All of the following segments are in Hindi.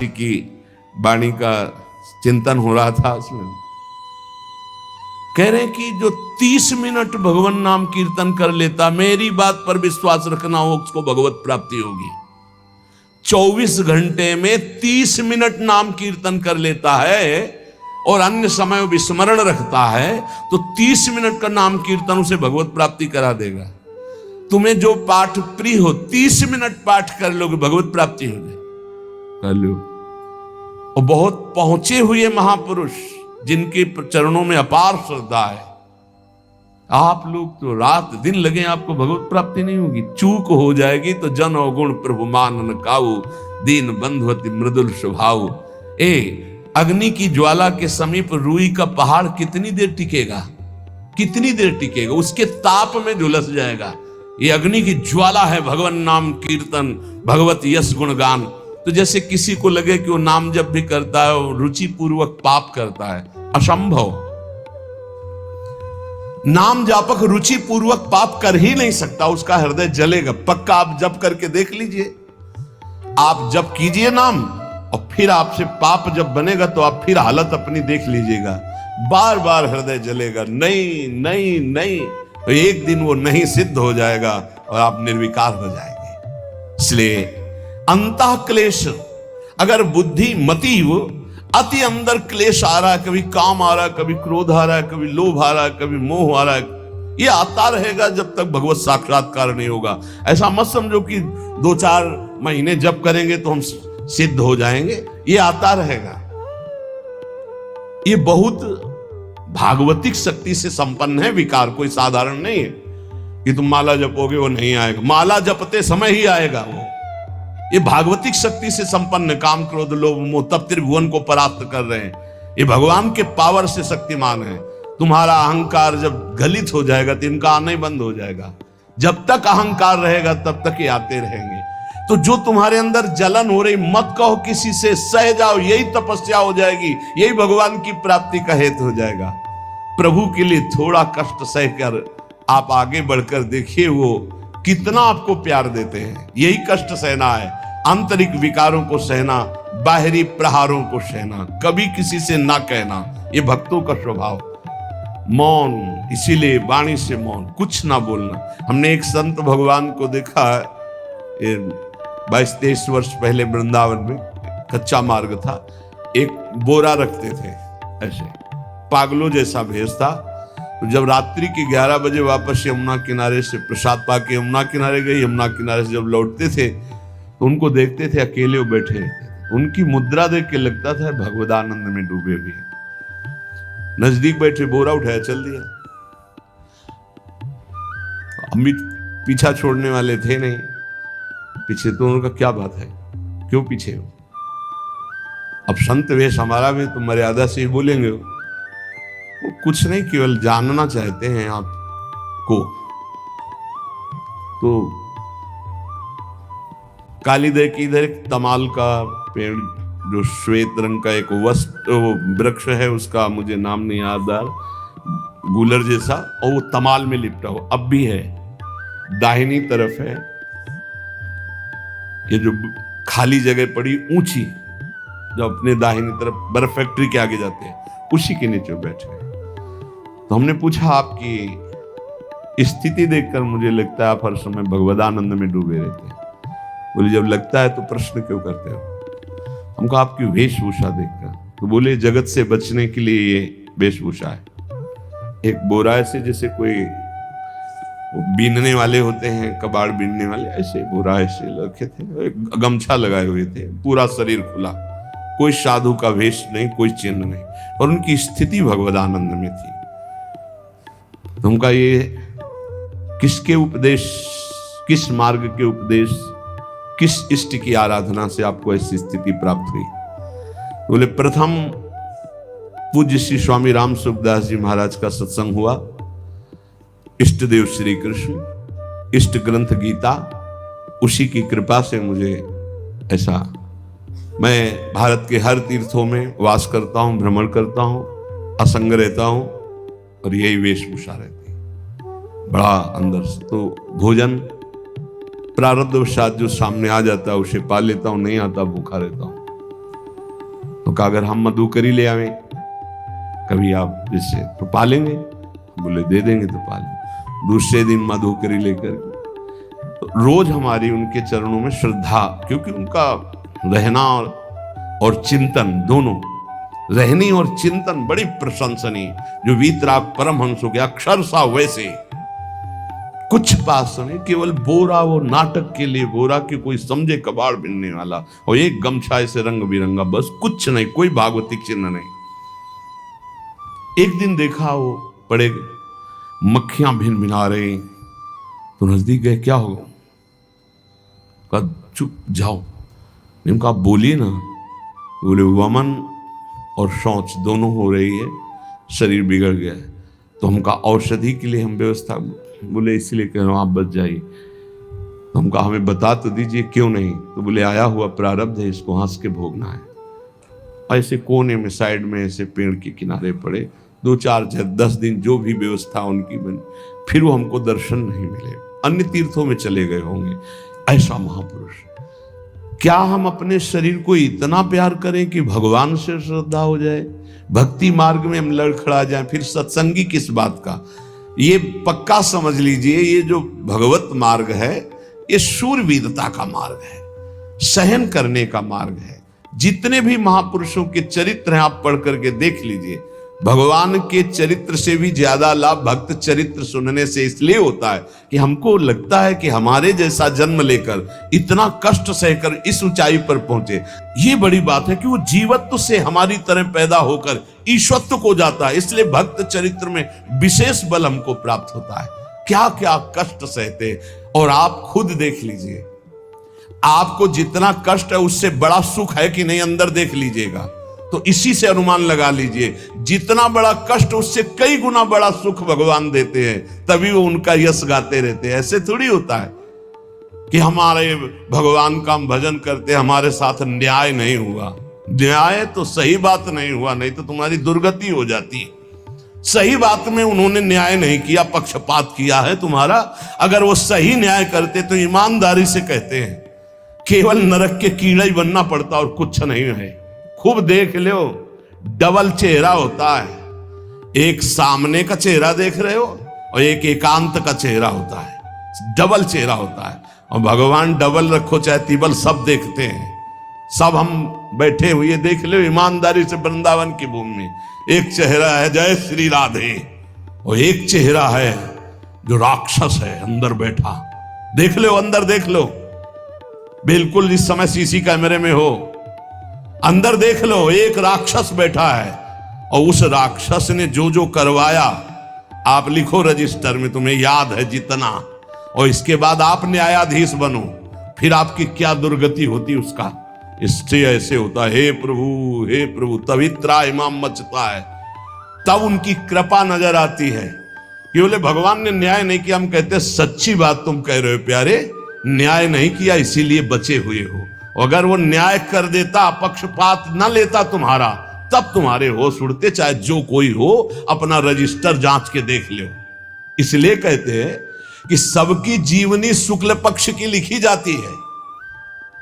की वाणी का चिंतन हो रहा था, उसमें कह रहे कि जो 30 मिनट भगवान नाम कीर्तन कर लेता, मेरी बात पर विश्वास रखना हो, उसको भगवत प्राप्ति होगी। 24 घंटे में 30 मिनट नाम कीर्तन कर लेता है और अन्य समय विस्मरण रखता है, तो 30 मिनट का नाम कीर्तन उसे भगवत प्राप्ति करा देगा। तुम्हें जो पाठ प्रिय हो, 30 मिनट पाठ कर लोगे, भगवत प्राप्ति हो जाए, कर लो। और बहुत पहुंचे हुए महापुरुष जिनके चरणों में अपार श्रद्धा है, आप लोग तो रात दिन लगे, आपको भगवत प्राप्ति नहीं होगी। चूक हो जाएगी तो जन अवगुण प्रभु मान न काऊ, दीन बंधुवती मृदुल स्वभाव। अग्नि की ज्वाला के समीप रुई का पहाड़ कितनी देर टिकेगा, कितनी देर टिकेगा, उसके ताप में झुलस जाएगा। ये अग्नि की ज्वाला है भगवान नाम कीर्तन, भगवत यश गुणगान। तो जैसे किसी को लगे कि वो नाम जब भी करता है वो रुचि पूर्वक पाप करता है, असंभव। नाम जापक रुचि पूर्वक पाप कर ही नहीं सकता, उसका हृदय जलेगा पक्का। आप जप करके देख लीजिए, आप जप कीजिए नाम और फिर आपसे पाप जब बनेगा तो आप फिर हालत अपनी देख लीजिएगा, बार बार हृदय जलेगा, नहीं नहीं नहीं। तो एक दिन वो नहीं सिद्ध हो जाएगा और आप निर्विकार हो जाएंगे। इसलिए अंतः क्लेश, अगर बुद्धि मति वो अति अंदर क्लेश आ रहा है, कभी काम आ रहा है, कभी क्रोध आ रहा है, कभी लोभ आ रहा है, कभी मोह आ रहा है, ये आता रहेगा जब तक भगवत साक्षात्कार नहीं होगा। ऐसा मत समझो कि 2-4 महीने जप करेंगे तो हम सिद्ध हो जाएंगे, ये आता रहेगा। ये बहुत भागवतिक शक्ति से संपन्न है विकार, कोई साधारण नहीं है कि तुम माला जपोगे वो नहीं आएगा, माला जपते समय ही आएगा वो। ये भागवतिक शक्ति से संपन्न, काम क्रोध लोभ मोह तब त्रिभुवन को परास्त कर रहे हैं। ये भगवान के पावर से शक्तिमान है। तुम्हारा अहंकार जब गलित हो जाएगा तो इनका आना ही बंद हो जाएगा। जब तक अहंकार रहेगा तब तक ये आते रहेंगे। तो जो तुम्हारे अंदर जलन हो रही, मत कहो किसी से, सह जाओ, यही तपस्या हो जाएगी, यही भगवान की प्राप्ति का हेतु हो जाएगा। प्रभु के लिए थोड़ा कष्ट सहकर आप आगे बढ़कर देखिए वो कितना आपको प्यार देते हैं। यही कष्ट सहना है, आंतरिक विकारों को सहना, बाहरी प्रहारों को सहना, कभी किसी से ना कहना, ये भक्तों का स्वभाव। मौन, इसीलिए वाणी से मौन, कुछ ना बोलना। हमने एक संत भगवान को देखा, 22-23 वर्ष पहले वृंदावन में कच्चा मार्ग था, एक बोरा रखते थे ऐसे, पागलों जैसा भेष था। तो जब रात्रि के 11 बजे वापस यमुना किनारे से प्रसाद पाके यमुना किनारे गए, यमुना किनारे से जब लौटते थे तो उनको देखते थे अकेले वो बैठे रहते। उनकी मुद्रा देख के लगता था भगवदानंद में डूबे हुए। नजदीक बैठे, बोरा उठाया, चल दिया। अमित पीछा छोड़ने वाले थे नहीं, पीछे तो उनका क्या बात है, क्यों पीछे हो? अब संत वेश हमारा में तो मर्यादा से ही बोलेंगे। वो कुछ नहीं, केवल जानना चाहते हैं आपको। तो कालीदय की इधर एक तमाल का पेड़, जो श्वेत रंग का एक वृक्ष है, उसका मुझे नाम नहीं याद आ रहा, गूलर जैसा, और वो तमाल में लिपटा हो, अब भी है, दाहिनी तरफ है। ये जो खाली जगह पड़ी ऊंची, जो अपने दाहिनी तरफ बर्फ फैक्ट्री के आगे जाते हैं, उसी के नीचे बैठे। तो हमने पूछा, आपकी स्थिति देखकर मुझे लगता है आप हर समय भगवदानंद में डूबे रहते हैं। बोले, जब लगता है तो प्रश्न क्यों करते हो? हमको आपकी वेशभूषा देखकर। तो बोले, जगत से बचने के लिए ये वेशभूषा है। एक बोरा ऐसे, जैसे कोई बीनने वाले होते हैं, कबाड़ बीनने वाले, ऐसे बोरा ऐसे रखे थे, एक गमछा लगाए हुए थे, पूरा शरीर खुला, कोई साधु का वेश नहीं, कोई चिन्ह नहीं, और उनकी स्थिति भगवदानंद में थी। तो उनका ये किसके उपदेश, किस मार्ग के उपदेश, किस इष्ट की आराधना से आपको ऐसी स्थिति प्राप्त हुई? बोले, प्रथम पूज्य श्री स्वामी राम सुखदास जी महाराज का सत्संग हुआ, इष्ट देव श्री कृष्ण, इष्ट ग्रंथ गीता, उसी की कृपा से मुझे ऐसा, मैं भारत के हर तीर्थों में वास करता हूं, भ्रमण करता हूं, असंग रहता हूं, और यही वेशभूषा रहती है बड़ा अंदर से। तो भोजन प्रारब्धवशात जो सामने आ जाता है उसे पा लेता हूं, नहीं आता भूखा रहता हूं। कहा अगर हम मधुकरी ले आवे कभी आप इससे तो पालेंगे, बोले दे देंगे तो पालेंगे। दूसरे दिन मधुकरी लेकर तो रोज हमारी उनके चरणों में श्रद्धा, क्योंकि उनका रहना और चिंतन दोनों, रहनी और चिंतन बड़ी प्रशंसनीय, जो वीतराग परमहंसों के अक्षर सा वैसे कुछ पास नहीं, केवल बोरा, वो नाटक के लिए बोरा कि कोई समझे कबाड़ बिनने वाला, और एक गमछा ऐसे रंग बिरंगा, बस कुछ नहीं, कोई भागवतिक चिन्ह नहीं। एक दिन देखा वो पड़े मक्खियां भिन भिना रही, तो नजदीक गए, क्या हो? कहा चुप जाओ। उनका आप बोलिए ना। बोले वमन और शौच दोनों हो रही है, शरीर बिगड़ गया है, तो हमका औषधि के लिए हम व्यवस्था, बोले इसलिए कह रहा हूं आप बच जाइए। तो हमका हमें बता तो दीजिए क्यों नहीं? तो बोले आया हुआ प्रारब्ध है, इसको हंस के भोगना है। ऐसे कोने में साइड में ऐसे पेड़ के किनारे पड़े, 2-4-10 दिन जो भी व्यवस्था उनकी बनी, फिर वो हमको दर्शन नहीं मिले, अन्य तीर्थों में चले गए होंगे। ऐसा महापुरुष, क्या हम अपने शरीर को इतना प्यार करें कि भगवान से श्रद्धा हो जाए, भक्ति मार्ग में हम लड़खड़ा जाएं, फिर सत्संगी किस बात का? ये पक्का समझ लीजिए, ये जो भगवत मार्ग है ये शूरवीरता का मार्ग है, सहन करने का मार्ग है। जितने भी महापुरुषों के चरित्र हैं आप पढ़ करके देख लीजिए, भगवान के चरित्र से भी ज्यादा लाभ भक्त चरित्र सुनने से इसलिए होता है कि हमको लगता है कि हमारे जैसा जन्म लेकर इतना कष्ट सहकर इस ऊंचाई पर पहुंचे, ये बड़ी बात है कि वो जीवत्व से हमारी तरह पैदा होकर ईश्वत्व को जाता है। इसलिए भक्त चरित्र में विशेष बल हमको प्राप्त होता है। क्या क्या कष्ट सहते, और आप खुद देख लीजिए, आपको जितना कष्ट है उससे बड़ा सुख है कि नहीं, अंदर देख लीजिएगा तो इसी से अनुमान लगा लीजिए, जितना बड़ा कष्ट उससे कई गुना बड़ा सुख भगवान देते हैं, तभी वो उनका यश गाते रहते हैं। ऐसे थोड़ी होता है कि हमारे भगवान का हम भजन करते, हमारे साथ न्याय नहीं हुआ। न्याय तो सही बात नहीं हुआ, नहीं तो तुम्हारी दुर्गति हो जाती है। सही बात में उन्होंने न्याय नहीं किया, पक्षपात किया है तुम्हारा। अगर वो सही न्याय करते तो ईमानदारी से कहते हैं, केवल नरक के कीड़ा ही बनना पड़ता और कुछ नहीं है। खूब देख लो, डबल चेहरा होता है, एक सामने का चेहरा देख रहे हो और एक एकांत का चेहरा होता है, डबल चेहरा होता है। और भगवान डबल रखो चाहे तिबल, सब देखते हैं। सब हम बैठे हुए देख लो ईमानदारी से वृंदावन की भूमि में, एक चेहरा है जय श्री राधे, और एक चेहरा है जो राक्षस है अंदर बैठा। देख लो, अंदर देख लो, बिल्कुल इस समय सीसी कैमरे में हो, अंदर देख लो, एक राक्षस बैठा है, और उस राक्षस ने जो जो करवाया आप लिखो रजिस्टर में, तुम्हें याद है जितना, और इसके बाद आप न्यायाधीश बनो, फिर आपकी क्या दुर्गति होती उसका। इससे ऐसे होता है, हे प्रभु, तभी त्राहिमाम मचता है, तब उनकी कृपा नजर आती है कि बोले भगवान ने न्याय नहीं किया। हम कहते सच्ची बात तुम कह रहे हो प्यारे, न्याय नहीं किया इसीलिए बचे हुए हो। अगर वो न्याय कर देता, पक्षपात न लेता तुम्हारा, तब तुम्हारे होश उड़ते, चाहे जो कोई हो, अपना रजिस्टर जांच के देख लो। इसलिए कहते हैं कि सबकी जीवनी शुक्ल पक्ष की लिखी जाती है,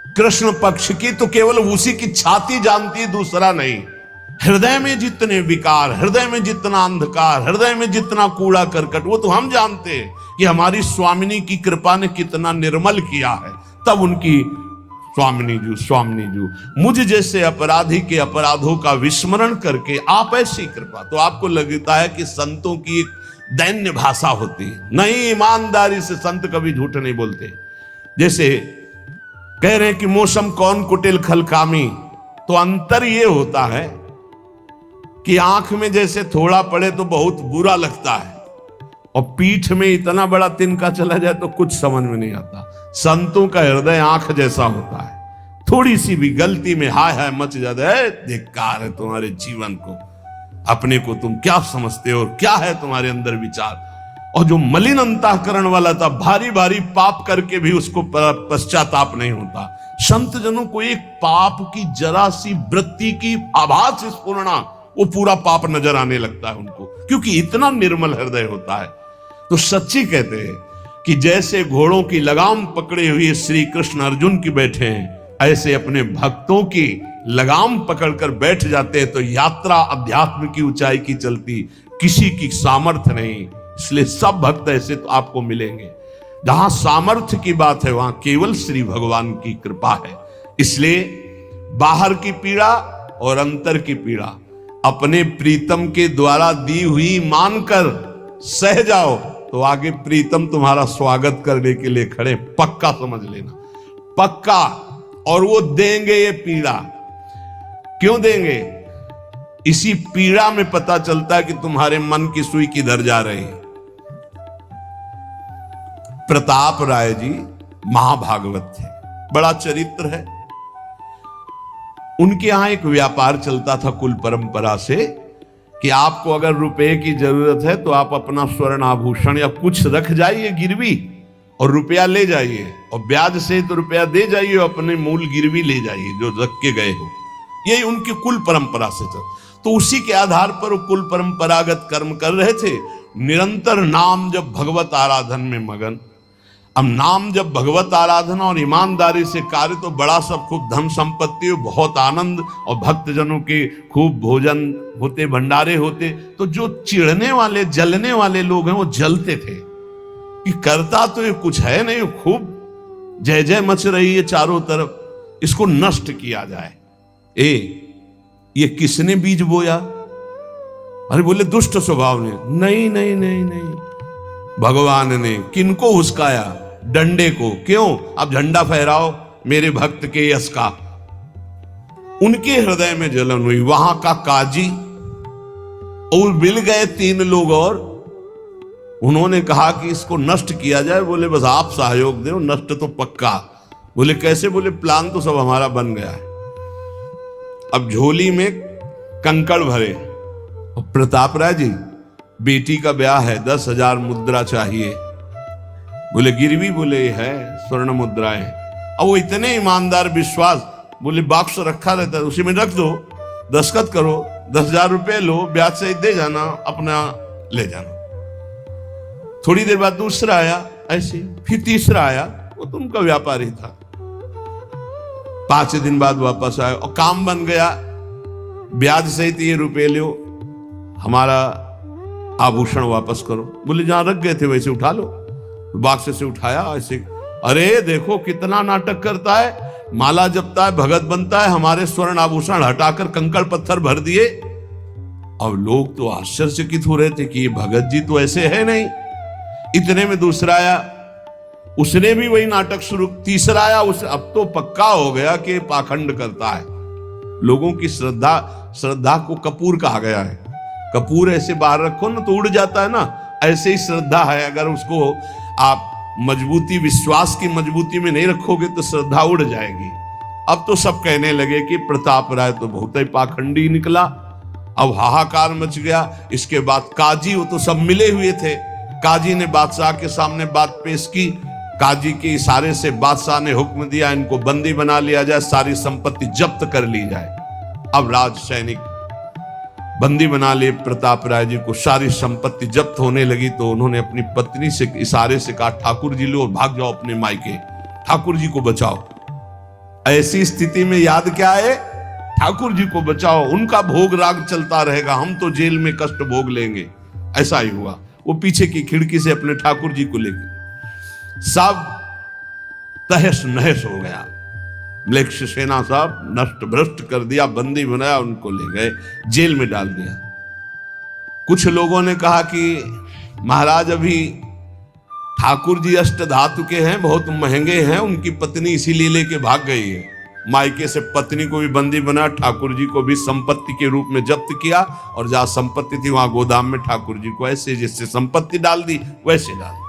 कृष्ण पक्ष की तो केवल उसी की छाती जानती है, दूसरा नहीं। हृदय में जितने विकार, हृदय में जितना अंधकार, हृदय में जितना कूड़ा करकट, वो तो हम जानते हैं कि हमारी स्वामिनी की कृपा ने कितना निर्मल किया है। तब उनकी स्वामिनी जू मुझ जैसे अपराधी के अपराधों का विस्मरण करके आप ऐसी कृपा, तो आपको लगता है कि संतों की एक दैन्य भाषा होती है। नहीं, ईमानदारी से संत कभी झूठ नहीं बोलते। जैसे कह रहे हैं कि मौसम कौन कुटिल खलकामी, तो अंतर ये होता है कि आंख में जैसे थोड़ा पड़े तो बहुत बुरा लगता है, और पीठ में इतना बड़ा तिनका चला जाए तो कुछ समझ में नहीं आता। संतों का हृदय आंख जैसा होता है, थोड़ी सी भी गलती में हाय हाय मच जाता है, धिक्कार है तुम्हारे जीवन को, अपने को तुम क्या समझते हो, क्या है तुम्हारे अंदर विचार। और जो मलिन अंतःकरण वाला था, भारी भारी पाप करके भी उसको पश्चाताप नहीं होता। संत जनों को एक पाप की जरा सी वृत्ति की आभास स्फुरना, वो पूरा पाप नजर आने लगता है उनको, क्योंकि इतना निर्मल हृदय होता है। तो सच्ची कहते हैं कि जैसे घोड़ों की लगाम पकड़े हुए श्री कृष्ण अर्जुन की बैठे हैं, ऐसे अपने भक्तों की लगाम पकड़कर बैठ जाते हैं तो यात्रा अध्यात्म की ऊंचाई की चलती, किसी की सामर्थ्य नहीं। इसलिए सब भक्त ऐसे तो आपको मिलेंगे। जहां सामर्थ्य की बात है वहां केवल श्री भगवान की कृपा है। इसलिए बाहर की पीड़ा और अंतर की पीड़ा अपने प्रीतम के द्वारा दी हुई मानकर सह जाओ तो आगे प्रीतम तुम्हारा स्वागत करने के लिए खड़े, पक्का समझ लेना, पक्का। और वो देंगे ये पीड़ा। क्यों देंगे? इसी पीड़ा में पता चलता है कि तुम्हारे मन की सुई किधर जा रही है। प्रताप राय जी महाभागवत थे, बड़ा चरित्र है। उनके यहां एक व्यापार चलता था कुल परंपरा से कि आपको अगर रुपए की जरूरत है तो आप अपना स्वर्ण आभूषण या कुछ रख जाइए गिरवी और रुपया ले जाइए, और ब्याज से तो रुपया दे जाइए, अपने मूल गिरवी ले जाइए जो रख के गए हो। यही उनकी कुल परंपरा से था। तो उसी के आधार पर वो कुल परंपरागत कर्म कर रहे थे, निरंतर नाम जब भगवत आराधन में मगन। अब नाम जब भगवत आराधना और ईमानदारी से कार्य तो बड़ा सब खूब धन संपत्ति, बहुत आनंद और भक्तजनों के खूब भोजन होते, भंडारे होते। तो जो चिढ़ने वाले जलने वाले लोग हैं वो जलते थे कि करता तो ये कुछ है नहीं, खूब जय जय मच रही है चारों तरफ, इसको नष्ट किया जाए। ये किसने बीज बोया? अरे बोले दुष्ट स्वभाव ने। नहीं नहीं नहीं नहीं, भगवान ने। किनको हुस्काया? डंडे को। क्यों? अब झंडा फहराओ मेरे भक्त के यश का। उनके हृदय में जलन हुई। वहां का काजी और मिल गए 3 लोग और उन्होंने कहा कि इसको नष्ट किया जाए। बोले बस आप सहयोग दो, नष्ट तो पक्का। बोले कैसे? बोले प्लान तो सब हमारा बन गया है। अब झोली में कंकड़ भरे और प्रताप राय जी बेटी का ब्याह है, 10,000 मुद्रा चाहिए। बोले गिरवी? बोले है स्वर्ण मुद्राएं। अब वो इतने ईमानदार विश्वास, बोले बॉक्स रखा रहता है उसी में रख दो, दस्तखत करो, 10,000 रुपए लो, ब्याज से दे जाना, अपना ले जाना। थोड़ी देर बाद दूसरा आया ऐसे, फिर तीसरा आया, वो तो उनका व्यापारी था। 5 दिन बाद वापस आया और काम बन गया, ब्याज सहित ये रुपए लो, हमारा आभूषण वापस करो। बोले जहां रख गए थे वैसे उठा लो। बॉक्स से उठाया ऐसे। अरे देखो कितना नाटक करता है, माला जपता है, भगत बनता है, हमारे स्वर्ण आभूषण हटाकर कंकड़ पत्थर भर दिए। अब लोग तो आश्चर्यचकित हो रहे थे कि ये भगत जी तो ऐसे है नहीं। इतने में दूसरा आया, उसने भी वही नाटक शुरू। तीसरा आया, उस अब तो पक्का हो गया कि पाखंड करता है। लोगों की श्रद्धा को कपूर कहा गया है। कपूर ऐसे बाहर रखो ना तो उड़ जाता है ना, ऐसे ही श्रद्धा है। अगर उसको आप मजबूती, विश्वास की मजबूती में नहीं रखोगे तो श्रद्धा उड़ जाएगी। अब तो सब कहने लगे कि प्रताप राय तो बहुत ही पाखंडी निकला। अब हाहाकार मच गया। इसके बाद काजी, वो तो सब मिले हुए थे, काजी ने बादशाह के सामने बात पेश की। काजी के इशारे से बादशाह ने हुक्म दिया इनको बंदी बना लिया जाए, सारी संपत्ति जब्त कर ली जाए। अब राज सैनिक बंदी बना लिए प्रताप राय जी को। सारी संपत्ति जब्त होने लगी तो उन्होंने अपनी पत्नी से इशारे से कहा ठाकुर जी लो और भाग जाओ अपने मायके, ठाकुर जी को बचाओ। ऐसी स्थिति में याद क्या है? ठाकुर जी को बचाओ, उनका भोग राग चलता रहेगा, हम तो जेल में कष्ट भोग लेंगे। ऐसा ही हुआ। वो पीछे की खिड़की से अपने ठाकुर जी को लेके सब तहस नहस हो गया। म्लेच्छ सेना साहब नष्ट भ्रष्ट कर दिया, बंदी बनाया, उनको ले गए, जेल में डाल दिया। कुछ लोगों ने कहा कि महाराज अभी ठाकुर जी अष्ट धातु के हैं, बहुत महंगे हैं, उनकी पत्नी इसीलिए लेके भाग गई है। मायके से पत्नी को भी बंदी बना, ठाकुर जी को भी संपत्ति के रूप में जब्त किया, और जहां संपत्ति थी वहां गोदाम में ठाकुर जी को ऐसे जिससे संपत्ति डाल दी वैसे डाल दी।